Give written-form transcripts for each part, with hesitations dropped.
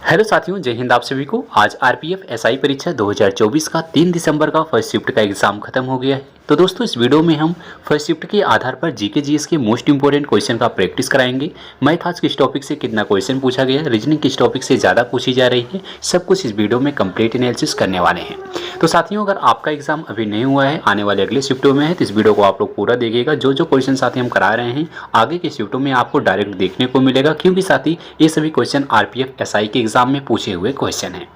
Hello साथियों, जय हिंद। आप सभी को आज आरपीएफ एसआई परीक्षा 2024 का 3 दिसंबर का फर्स्ट शिफ्ट का एग्जाम खत्म हो गया है। तो दोस्तों, इस वीडियो में हम फर्स्ट शिफ्ट के आधार पर जीके जीएस के मोस्ट इंपोर्टेंट क्वेश्चन का प्रैक्टिस कराएंगे। मैथ आज किस टॉपिक से कितना क्वेश्चन पूछा गया है, रीजनिंग किस टॉपिक से ज़्यादा पूछी जा रही है, सब कुछ इस वीडियो में कंप्लीट एनालिसिस करने वाले हैं। तो साथियों, अगर आपका एग्जाम अभी नहीं हुआ है, आने वाले अगले शिफ्टों में है, तो इस वीडियो को आप लोग पूरा देखिएगा। जो जो क्वेश्चन साथी हम करा रहे हैं आगे के शिफ्टों में आपको डायरेक्ट देखने को मिलेगा, क्योंकि साथी ये सभी क्वेश्चन आरपीएफ एसआई के एग्जाम में पूछे हुए क्वेश्चन है।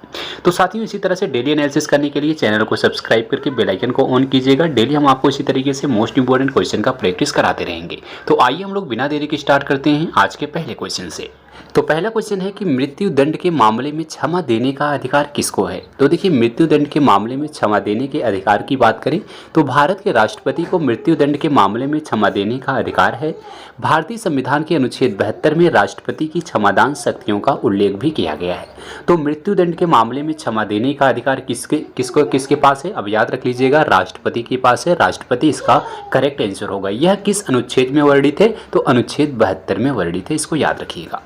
तो साथियों, इसी तरह से डेली एनालिसिस करने के लिए चैनल को सब्सक्राइब करके बेल आइकन को ऑन कीजिएगा। डेली हम आपको इसी तरीके से मोस्ट इंपोर्टेंट क्वेश्चन का प्रैक्टिस कराते रहेंगे। तो आइए हम लोग बिना देरी के स्टार्ट करते हैं आज के पहले क्वेश्चन से। तो पहला क्वेश्चन है कि मृत्यु दंड के मामले में क्षमा देने का अधिकार किसको है। तो देखिए, मृत्यु दंड के मामले में क्षमा देने के अधिकार की बात करें तो भारत के राष्ट्रपति को मृत्यु दंड के मामले में क्षमा देने का अधिकार है। भारतीय संविधान के अनुच्छेद 72 में राष्ट्रपति की क्षमादान शक्तियों का उल्लेख भी किया गया है। तो मृत्यु दंड के मामले में क्षमा देने का अधिकार किसके पास है? अब याद रख लीजिएगा, राष्ट्रपति के पास है। राष्ट्रपति इसका करेक्ट आंसर होगा। यह किस अनुच्छेद में वर्णित है? तो अनुच्छेद 72 में वर्णित है, इसको याद रखिएगा।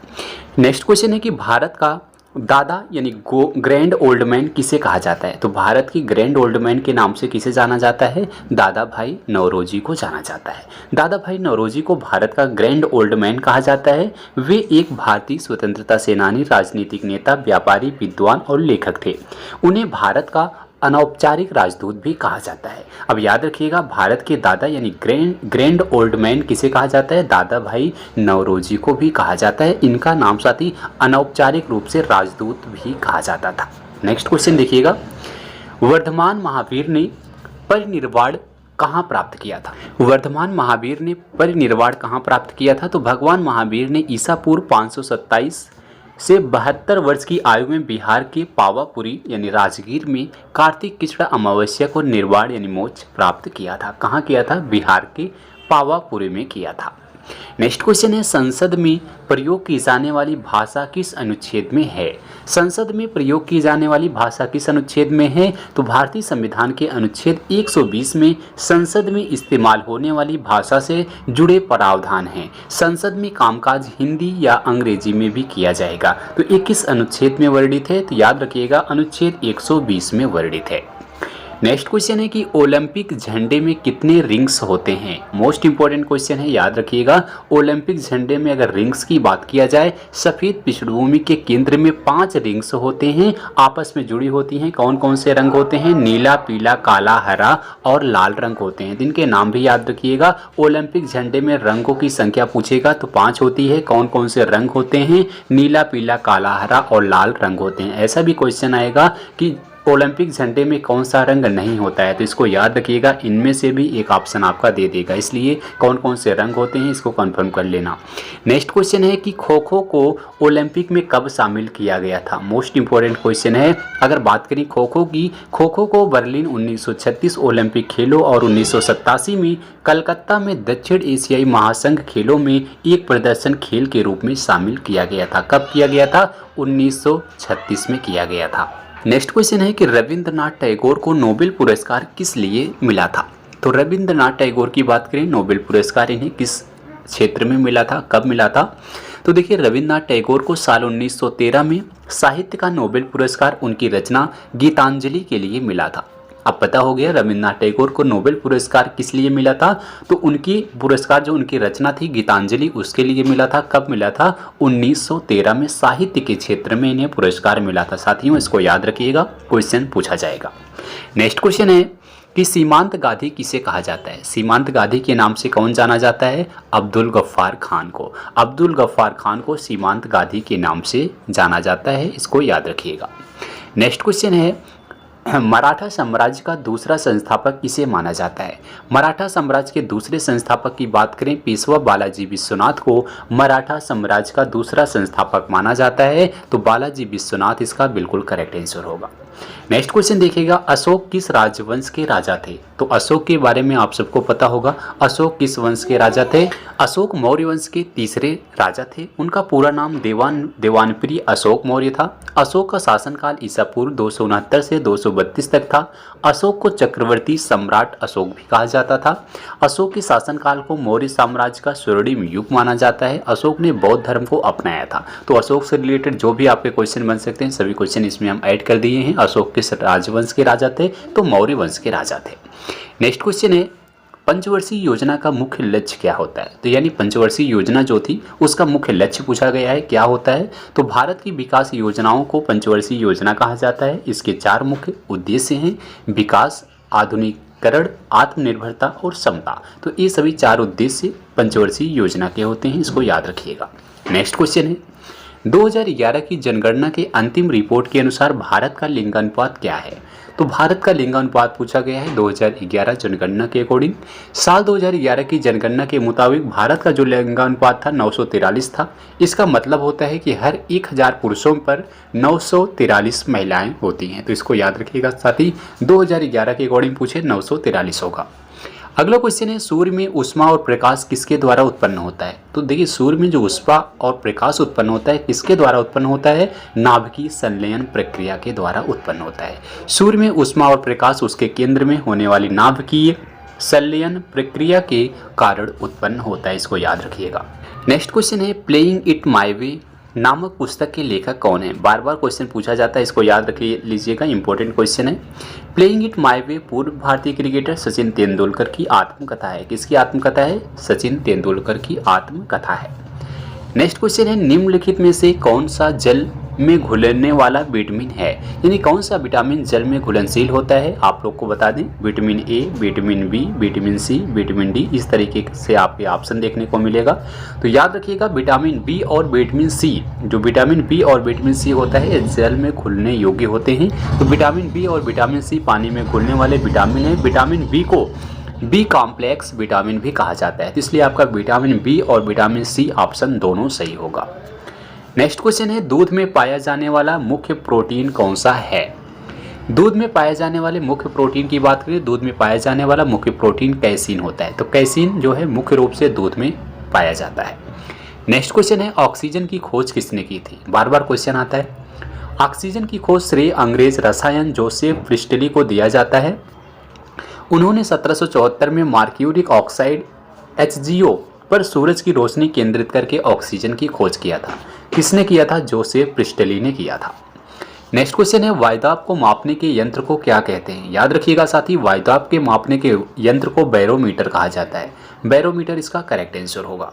नेक्स्ट क्वेश्चन है कि भारत का दादा यानी ग्रैंड ओल्ड मैन किसे कहा जाता है। तो भारत की ग्रैंड ओल्ड मैन के नाम से किसे जाना जाता है? दादा भाई नौरोजी को जाना जाता है। दादा भाई नौरोजी को भारत का ग्रैंड ओल्ड मैन कहा जाता है। वे एक भारतीय स्वतंत्रता सेनानी, राजनीतिक नेता, व्यापारी, विद्वान और लेखक थे। उन्हें भारत का अनौपचारिक राजदूत भी कहा जाता है। अब याद रखिएगा, भारत के दादा यानी ग्रैंड ओल्ड मैन किसे कहा जाता है? दादा भाई नौरोजी को भी कहा जाता है। इनका नाम साथी अनौपचारिक रूप से राजदूत भी कहा जाता था। नेक्स्ट क्वेश्चन देखिएगा, वर्धमान महावीर ने परिनिर्वाण कहाँ प्राप्त किया था? वर्धमान महावीर ने परिनिर्वाण कहाँ प्राप्त किया था? तो भगवान महावीर ने ईसा पूर्व 527 से 72 वर्ष की आयु में बिहार के पावापुरी यानी राजगीर में कार्तिक कृष्ण अमावस्या को निर्वाण यानी मोक्ष प्राप्त किया था। कहाँ किया था? बिहार के पावापुरी में किया था। नेक्स्ट क्वेश्चन है, संसद में प्रयोग की जाने वाली भाषा किस अनुच्छेद में है? संसद में प्रयोग की जाने वाली भाषा किस अनुच्छेद में है? तो भारतीय संविधान के अनुच्छेद 120 में संसद में इस्तेमाल होने वाली भाषा से जुड़े प्रावधान हैं। संसद में कामकाज हिंदी या अंग्रेजी में भी किया जाएगा। तो ये किस अनुच्छेद में वर्णित है? तो याद रखिएगा, अनुच्छेद 120 में वर्णित है। नेक्स्ट क्वेश्चन है कि ओलंपिक झंडे में कितने रिंग्स होते हैं? मोस्ट इंपॉर्टेंट क्वेश्चन है, याद रखिएगा। ओलंपिक झंडे में अगर रिंग्स की बात किया जाए, सफेद पृष्ठभूमि के केंद्र में 5 रिंग्स होते हैं, आपस में जुड़ी होती हैं। कौन कौन से रंग होते हैं? नीला, पीला, काला, हरा और लाल रंग होते हैं। जिनके नाम भी याद रखिएगा। ओलंपिक झंडे में रंगों की संख्या पूछेगा तो 5 होती है। कौन कौन से रंग होते हैं? नीला, पीला, काला, हरा और लाल रंग होते हैं। ऐसा भी क्वेश्चन आएगा कि ओलंपिक झंडे में कौन सा रंग नहीं होता है, तो इसको याद रखिएगा। इनमें से भी एक ऑप्शन आपका दे देगा, इसलिए कौन कौन से रंग होते हैं इसको कंफर्म कर लेना। नेक्स्ट क्वेश्चन है कि खो खो को ओलंपिक में कब शामिल किया गया था? मोस्ट इंपॉर्टेंट क्वेश्चन है। अगर बात करें खो खो की, खो खो को बर्लिन 1936 ओलंपिक खेलों और 1987 में कलकत्ता में दक्षिण एशियाई महासंघ खेलों में एक प्रदर्शन खेल के रूप में शामिल किया गया था। कब किया गया था? 1936 में किया गया था। नेक्स्ट क्वेश्चन है कि रविंद्रनाथ टैगोर को नोबेल पुरस्कार किस लिए मिला था? तो रविंद्रनाथ टैगोर की बात करें, नोबेल पुरस्कार इन्हें किस क्षेत्र में मिला था, कब मिला था? तो देखिए, रविंद्रनाथ टैगोर को साल 1913 में साहित्य का नोबेल पुरस्कार उनकी रचना गीतांजलि के लिए मिला था। अब पता हो गया रविंद्रनाथ टैगोर को नोबेल पुरस्कार किस लिए मिला था। तो उनकी पुरस्कार जो उनकी रचना थी गीतांजलि, उसके लिए मिला था। कब मिला था? 1913 में साहित्य के क्षेत्र में इन्हें पुरस्कार मिला था। साथियों, इसको याद रखिएगा, क्वेश्चन पूछा जाएगा। नेक्स्ट क्वेश्चन है कि सीमांत गांधी किसे कहा जाता है? सीमांत गांधी के नाम से कौन जाना जाता है? अब्दुल गफ्फार खान को। अब्दुल गफ्फार खान को सीमांत गांधी के नाम से जाना जाता है, इसको याद रखिएगा। नेक्स्ट क्वेश्चन है, मराठा साम्राज्य का दूसरा संस्थापक किसे माना जाता है? मराठा साम्राज्य के दूसरे संस्थापक की बात करें, पेशवा बालाजी विश्वनाथ को मराठा साम्राज्य का दूसरा संस्थापक माना जाता है। तो बालाजी विश्वनाथ इसका बिल्कुल करेक्ट आंसर होगा। नेक्स्ट क्वेश्चन देखिएगा, अशोक किस राजवंश के राजा थे? तो अशोक के बारे में आप सबको पता होगा, अशोक किस वंश के राजा थे? अशोक मौर्य वंश के तीसरे राजा थे। उनका पूरा नाम देवानप्रिय अशोक मौर्य था। अशोक का शासनकाल ईसा पूर्व 269 से 232 तक था। अशोक को चक्रवर्ती सम्राट अशोक भी कहा जाता था। अशोक के शासनकाल को मौर्य साम्राज्य का स्वर्णिम युग माना जाता है। अशोक ने बौद्ध धर्म को अपनाया था। तो अशोक से रिलेटेड जो भी आपके क्वेश्चन बन सकते हैं सभी क्वेश्चन इसमें हम ऐड कर दिए हैं। अशोक किस राजवंश के राजा थे? तो मौर्य वंश के राजा थे। नेक्स्ट क्वेश्चन है, पंचवर्षीय योजना का मुख्य लक्ष्य क्या होता है? तो यानी पंचवर्षीय योजना जो थी उसका मुख्य लक्ष्य पूछा गया है, क्या होता है? तो भारत की विकास योजनाओं को पंचवर्षीय योजना कहा जाता है। इसके 4 मुख्य उद्देश्य हैं, विकास, आधुनिकीकरण, आत्मनिर्भरता और समता। तो ये सभी 4 उद्देश्य पंचवर्षीय योजना के होते हैं, इसको याद रखिएगा। नेक्स्ट क्वेश्चन है, 2011 की जनगणना के अंतिम रिपोर्ट के अनुसार भारत का लिंगानुपात क्या है? तो भारत का लिंगानुपात पूछा गया है 2011 जनगणना के अकॉर्डिंग। साल 2011 की जनगणना के मुताबिक भारत का जो लिंगानुपात था 943 था। इसका मतलब होता है कि हर 1000 पुरुषों पर 943 महिलाएं होती हैं। तो इसको याद रखिएगा, साथ ही 2011 के अकॉर्डिंग पूछे 943 होगा। अगला क्वेश्चन है, सूर्य में ऊष्मा और प्रकाश किसके द्वारा उत्पन्न होता है? तो देखिए, सूर्य में जो ऊष्मा और प्रकाश उत्पन्न होता है किसके द्वारा उत्पन्न होता है? नाभिकीय संलयन प्रक्रिया के द्वारा उत्पन्न होता है। सूर्य में ऊष्मा और प्रकाश उसके केंद्र में होने वाली नाभिकीय संलयन प्रक्रिया के कारण उत्पन्न होता है, इसको याद रखिएगा। नेक्स्ट क्वेश्चन है, प्लेइंग इट माय वे नामक पुस्तक के लेखक कौन है? बार बार क्वेश्चन पूछा जाता है, इसको याद रख लीजिएगा, इंपॉर्टेंट क्वेश्चन है। प्लेइंग इट माय वे पूर्व भारतीय क्रिकेटर सचिन तेंदुलकर की आत्मकथा है। किसकी आत्मकथा है? सचिन तेंदुलकर की आत्मकथा है। नेक्स्ट क्वेश्चन है, निम्नलिखित में से कौन सा जल में घुलने वाला विटामिन है? यानी कौन सा विटामिन जल में घुलनशील होता है? आप लोग को बता दें, vitamin A, vitamin B, vitamin C, vitamin D, इस तरीके से आपके ऑप्शन देखने को मिलेगा। तो याद रखिएगा, विटामिन बी और विटामिन सी, जो विटामिन बी और विटामिन सी होता है जल में घुलने योग्य होते हैं। तो विटामिन बी और विटामिन सी पानी में घुलने वाले विटामिन है। विटामिन बी को बी कॉम्प्लेक्स विटामिन भी कहा जाता है। तो इसलिए आपका विटामिन बी और विटामिन सी ऑप्शन दोनों सही होगा। नेक्स्ट क्वेश्चन है, दूध में पाया जाने वाला मुख्य प्रोटीन कौन सा है? दूध में पाए जाने वाले मुख्य प्रोटीन की बात करें, दूध में पाया जाने वाला मुख्य प्रोटीन कैसीन होता है। तो कैसीन जो है मुख्य रूप से दूध में पाया जाता है। नेक्स्ट क्वेश्चन है, ऑक्सीजन की खोज किसने की थी? बार बार क्वेश्चन आता है। ऑक्सीजन की खोज श्रेय अंग्रेज रसायन जोसेफ प्रिस्टली को दिया जाता है। उन्होंने 1774 में मर्क्यूरिक ऑक्साइड HgO पर सूरज की रोशनी केंद्रित करके ऑक्सीजन की खोज किया था। किसने किया था? जोसेफ प्रिस्टली ने किया था। नेक्स्ट क्वेश्चन है, वायुदाब को मापने के यंत्र को क्या कहते हैं? याद रखिएगा साथी, वायुदाब के मापने के यंत्र को बैरोमीटर कहा जाता है। बैरोमीटर इसका करेक्ट आंसर होगा।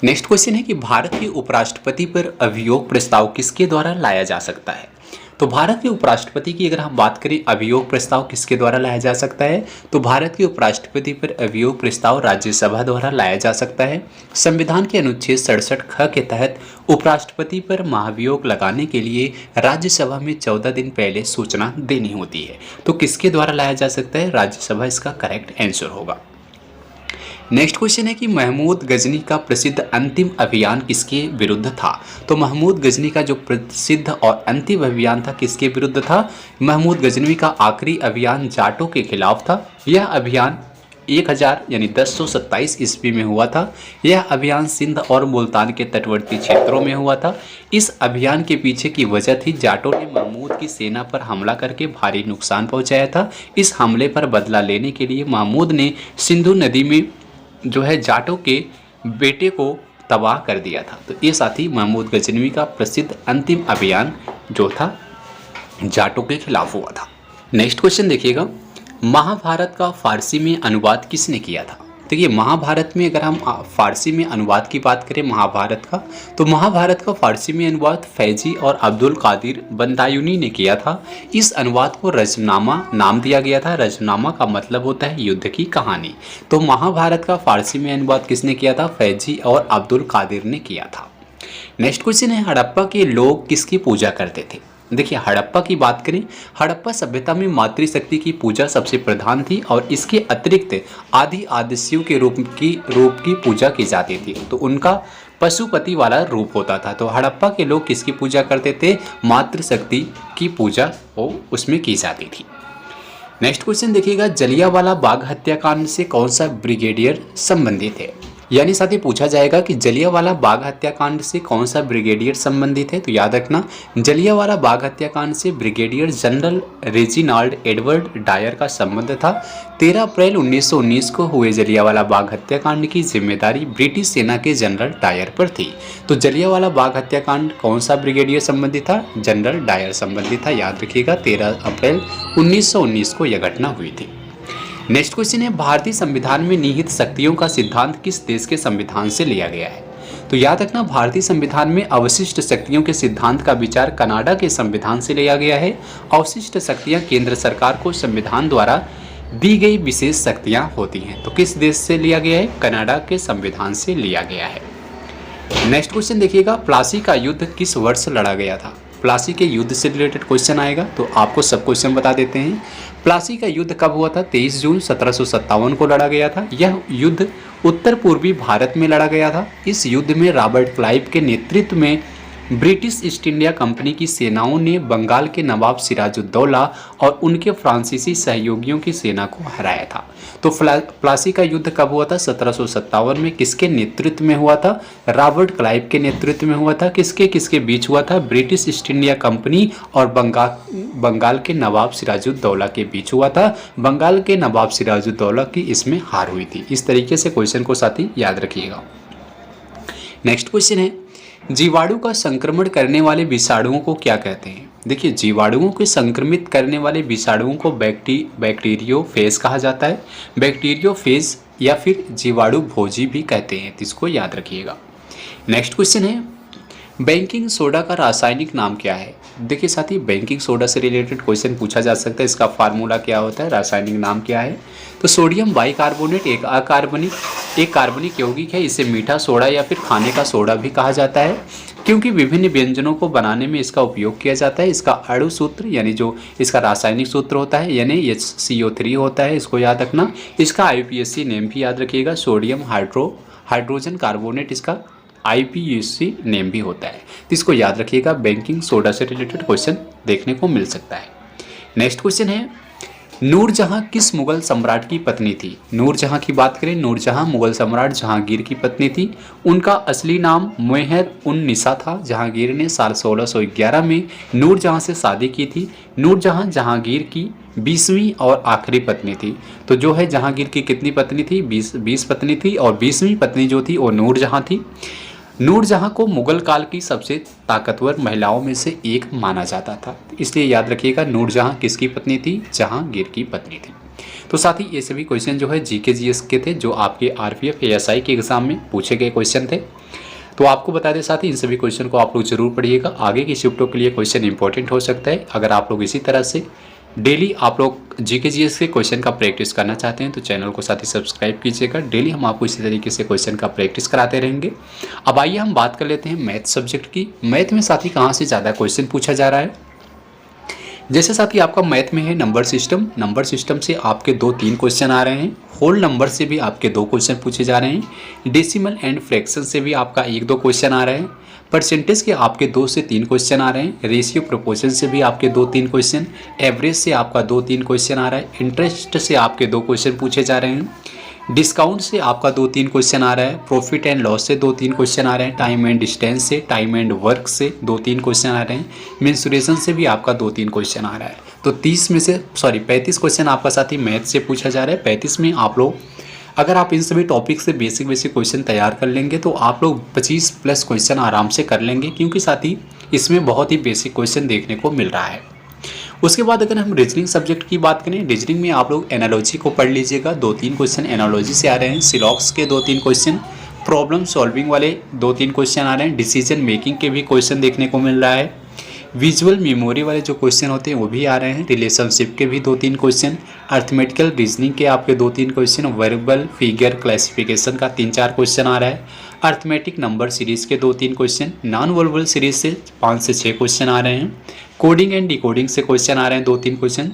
नेक्स्ट क्वेश्चन है कि भारत के उपराष्ट्रपति पर अभियोग प्रस्ताव किसके द्वारा लाया जा सकता है? तो भारत के उपराष्ट्रपति की अगर हम बात करें, अभियोग प्रस्ताव किसके द्वारा लाया जा सकता है? तो भारत के उपराष्ट्रपति पर अभियोग प्रस्ताव राज्यसभा द्वारा लाया जा सकता है। संविधान के अनुच्छेद 67 ख के तहत उपराष्ट्रपति पर महाभियोग लगाने के लिए राज्यसभा में 14 दिन पहले सूचना देनी होती है। तो किसके द्वारा लाया जा सकता है? राज्यसभा इसका करेक्ट आंसर होगा। नेक्स्ट क्वेश्चन है कि महमूद गजनी का प्रसिद्ध अंतिम अभियान किसके विरुद्ध था? तो महमूद गजनी का जो प्रसिद्ध और अंतिम अभियान था किसके विरुद्ध था? महमूद गजनवी का आखिरी अभियान जाटों के खिलाफ था। यह अभियान 1000 यानी 1027 ईस्वी में हुआ था। यह अभियान सिंध और मुल्तान के तटवर्ती क्षेत्रों में हुआ था। इस अभियान के पीछे की वजह थी जाटों ने महमूद की सेना पर हमला करके भारी नुकसान पहुंचाया था। इस हमले पर बदला लेने के लिए महमूद ने सिंधु नदी में जो है जाटों के बेटे को तबाह कर दिया था। तो ये साथी महमूद गजनवी का प्रसिद्ध अंतिम अभियान जो था जाटों के खिलाफ हुआ था। नेक्स्ट क्वेश्चन देखिएगा, महाभारत का फारसी में अनुवाद किसने किया था? देखिए, महाभारत में अगर हम फारसी में अनुवाद की बात करें महाभारत का, तो महाभारत का फारसी में अनुवाद फैजी और अब्दुल कादिर बंदायूनी ने किया था। इस अनुवाद को रजनामा नाम दिया गया था। रजनामा का मतलब होता है युद्ध की कहानी। तो महाभारत का फारसी में अनुवाद किसने किया था? फैजी और अब्दुल कादिर ने किया था। नेक्स्ट क्वेश्चन है, हड़प्पा के लोग किसकी पूजा करते थे? देखिए, हड़प्पा की बात करें, हड़प्पा सभ्यता में मातृशक्ति की पूजा सबसे प्रधान थी और इसके अतिरिक्त आदि आदिशिव के रूप की पूजा की जाती थी। तो उनका पशुपति वाला रूप होता था। तो हड़प्पा के लोग किसकी पूजा करते थे? मातृशक्ति की पूजा वो उसमें की जाती थी। नेक्स्ट क्वेश्चन देखिएगा, जलियांवाला बाग हत्याकांड से कौन सा ब्रिगेडियर संबंधित है? यानी साथ ही पूछा जाएगा कि जलियांवाला बाग हत्याकांड से कौन सा ब्रिगेडियर संबंधित है। तो याद रखना, जलियांवाला बाग हत्याकांड से brigadier general Reginald Edward Dyer का संबंध था। 13 अप्रैल 1919 को हुए जलियांवाला बाग हत्याकांड की जिम्मेदारी ब्रिटिश सेना के जनरल डायर पर थी। तो जलियांवाला बाग हत्याकांड कौन सा ब्रिगेडियर संबंधित था? जनरल डायर संबंधित था। याद रखिएगा 13 अप्रैल 1919 को यह घटना हुई थी। नेक्स्ट क्वेश्चन है, भारतीय संविधान में निहित शक्तियों का सिद्धांत किस देश के संविधान से लिया गया है? तो याद रखना, भारतीय संविधान में अवशिष्ट शक्तियों के सिद्धांत का विचार कनाडा के संविधान से लिया गया है। अवशिष्ट शक्तियां केंद्र सरकार को संविधान द्वारा दी गई विशेष शक्तियां होती हैं। तो किस देश से लिया गया है? कनाडा के संविधान से लिया गया है। नेक्स्ट क्वेश्चन देखिएगा, प्लासी का युद्ध किस वर्ष लड़ा गया था? प्लासी के युद्ध से रिलेटेड क्वेश्चन आएगा, तो आपको सब क्वेश्चन बता देते हैं। प्लासी का युद्ध कब हुआ था? 23 जून 1757 को लड़ा गया था। यह युद्ध उत्तर पूर्वी भारत में लड़ा गया था। इस युद्ध में रॉबर्ट क्लाइव के नेतृत्व में ब्रिटिश ईस्ट इंडिया कंपनी की सेनाओं ने बंगाल के नवाब सिराजुद्दौला और उनके फ्रांसीसी सहयोगियों की सेना को हराया था। तो प्लासी का युद्ध कब हुआ था? 1757 में। किसके नेतृत्व में हुआ था? रॉबर्ट क्लाइव के नेतृत्व में हुआ था। किसके किसके बीच हुआ था? ब्रिटिश ईस्ट इंडिया कंपनी और बंगाल के नवाब सिराजुद्दौला के बीच हुआ था। बंगाल के नवाब सिराजुद्दौला की इसमें हार हुई थी। इस तरीके से क्वेश्चन को साथी याद रखिएगा। नेक्स्ट क्वेश्चन है, जीवाणु का संक्रमण करने वाले विषाणुओं को क्या कहते हैं? देखिए, जीवाणुओं को संक्रमित करने वाले विषाणुओं को बैक्टीरियोफेज कहा जाता है। बैक्टीरियोफेज या फिर जीवाणु भोजी भी कहते हैं। तो इसको याद रखिएगा। नेक्स्ट क्वेश्चन है, बेकिंग सोडा का रासायनिक नाम क्या है? देखिए साथी, बेकिंग सोडा से रिलेटेड क्वेश्चन पूछा जा सकता है। इसका फार्मूला क्या होता है? रासायनिक नाम क्या है? तो सोडियम बाइकार्बोनेट एक कार्बनिक यौगिक है। इसे मीठा सोडा या फिर खाने का सोडा भी कहा जाता है, क्योंकि विभिन्न व्यंजनों को बनाने में इसका उपयोग किया जाता है। इसका अणु सूत्र यानी जो इसका रासायनिक सूत्र होता है यानी HCO3 होता है। इसको याद रखना। इसका IUPAC नेम भी याद रखिएगा, सोडियम हाइड्रोजन कार्बोनेट इसका IUPAC नेम भी होता है। तो इसको याद रखिएगा। बेकिंग सोडा से रिलेटेड क्वेश्चन देखने को मिल सकता है। नेक्स्ट क्वेश्चन है, नूरजहां किस मुगल सम्राट की पत्नी थी? नूरजहां की बात करें, नूरजहां मुगल सम्राट जहांगीर की पत्नी थी। उनका असली नाम मेहर-उन-निसा था। जहांगीर ने साल 1611 में नूरजहां से शादी की थी। नूरजहां जहांगीर की 20वीं और आखिरी पत्नी थी। तो जो है जहांगीर की कितनी पत्नी थी? 20 पत्नी थी, और 20वीं पत्नी जो थी वो नूरजहां थी। नूरजहां को मुगल काल की सबसे ताकतवर महिलाओं में से एक माना जाता था। इसलिए याद रखिएगा, नूरजहां किसकी पत्नी थी? जहांगीर की पत्नी थी। तो साथ ही ये सभी क्वेश्चन जो है GK GS के थे, जो आपके RPF ASI के एग्जाम में पूछे गए क्वेश्चन थे। तो आपको बता दें साथ ही, इन सभी क्वेश्चन को आप लोग जरूर पढ़िएगा। आगे की शिफ्टों के लिए क्वेश्चन इंपॉर्टेंट हो सकता है। अगर आप लोग इसी तरह से डेली आप लोग GK GS के क्वेश्चन का प्रैक्टिस करना चाहते हैं तो चैनल को साथ ही सब्सक्राइब कीजिएगा। डेली हम आपको इसी तरीके से क्वेश्चन का प्रैक्टिस कराते रहेंगे। अब आइए हम बात कर लेते हैं मैथ सब्जेक्ट की। मैथ में साथ ही कहाँ से ज़्यादा क्वेश्चन पूछा जा रहा है? जैसे साथ ही आपका मैथ में है नंबर सिस्टम से आपके 2-3 क्वेश्चन आ रहे हैं। होल नंबर से भी आपके 2 क्वेश्चन पूछे जा रहे हैं। डेसिमल एंड फ्रैक्शन से भी आपका 1-2 क्वेश्चन आ रहे हैं। परसेंटेज के आपके 2 से 3 क्वेश्चन आ रहे हैं। रेशियो प्रोपोर्शन से भी आपके 2-3 क्वेश्चन। एवरेज से आपका 2-3 क्वेश्चन आ रहा है। इंटरेस्ट से आपके 2 क्वेश्चन पूछे जा रहे हैं। डिस्काउंट से आपका 2-3 क्वेश्चन आ रहा है। प्रॉफिट एंड लॉस से 2-3 क्वेश्चन आ रहे हैं। टाइम एंड डिस्टेंस से, टाइम एंड वर्क से 2-3 क्वेश्चन आ रहे हैं। मेंसुरेशन से भी आपका 2-3 क्वेश्चन आ रहा है। तो 35 क्वेश्चन आपका साथ ही मैथ से पूछा जा रहा है। 35 में आप लोग अगर आप इन सभी टॉपिक से बेसिक क्वेश्चन तैयार कर लेंगे तो आप लोग 25+ क्वेश्चन आराम से कर लेंगे, क्योंकि साथ ही इसमें बहुत ही बेसिक क्वेश्चन देखने को मिल रहा है। उसके बाद अगर हम रीजनिंग सब्जेक्ट की बात करें, रीजनिंग में आप लोग एनालॉजी को पढ़ लीजिएगा। 2-3 क्वेश्चन एनालॉजी से आ रहे हैं। सिलॉक्स के 2-3 क्वेश्चन, प्रॉब्लम सॉल्विंग वाले 2-3 क्वेश्चन आ रहे हैं। डिसीजन मेकिंग के भी क्वेश्चन देखने को मिल रहा है। विजुअल मेमोरी वाले जो क्वेश्चन होते हैं वो भी आ रहे हैं। रिलेशनशिप के भी 2-3 क्वेश्चन, अर्थमेटिकल रीजनिंग के आपके 2-3 क्वेश्चन, वर्बल फिगर क्लासिफिकेशन का 3-4 क्वेश्चन आ रहा है। अर्थमेटिक नंबर सीरीज़ के 2-3 क्वेश्चन, नॉन वर्बल सीरीज से 5 से 6 क्वेश्चन आ रहे हैं। कोडिंग एंड डिकोडिंग से क्वेश्चन आ रहे हैं 2-3 क्वेश्चन।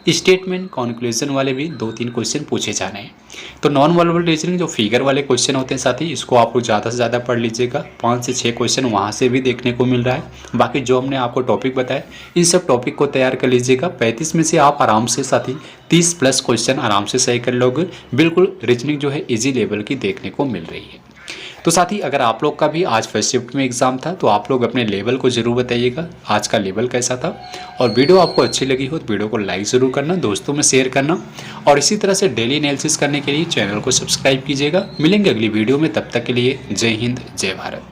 स्टेटमेंट कॉन्क्लूजन वाले भी 2-3 क्वेश्चन पूछे जाने हैं। तो नॉन वर्बल रीजनिंग जो फिगर वाले क्वेश्चन होते हैं साथी, इसको आप लोग ज़्यादा से ज़्यादा पढ़ लीजिएगा। 5 से 6 क्वेश्चन वहाँ से भी देखने को मिल रहा है। बाकी जो हमने आपको टॉपिक बताया, इन सब टॉपिक को तैयार कर लीजिएगा। 35 में से आप आराम से साथी 30 प्लस क्वेश्चन आराम से सही कर लोगे। बिल्कुल रीजनिंग जो है ईजी लेवल की देखने को मिल रही है। तो साथी अगर आप लोग का भी आज फर्स्ट शिफ्ट में एग्जाम था तो आप लोग अपने लेवल को ज़रूर बताइएगा आज का लेवल कैसा था। और वीडियो आपको अच्छी लगी हो तो वीडियो को लाइक ज़रूर करना, दोस्तों में शेयर करना, और इसी तरह से डेली एनालिसिस करने के लिए चैनल को सब्सक्राइब कीजिएगा। मिलेंगे अगली वीडियो में, तब तक के लिए जय हिंद जय भारत।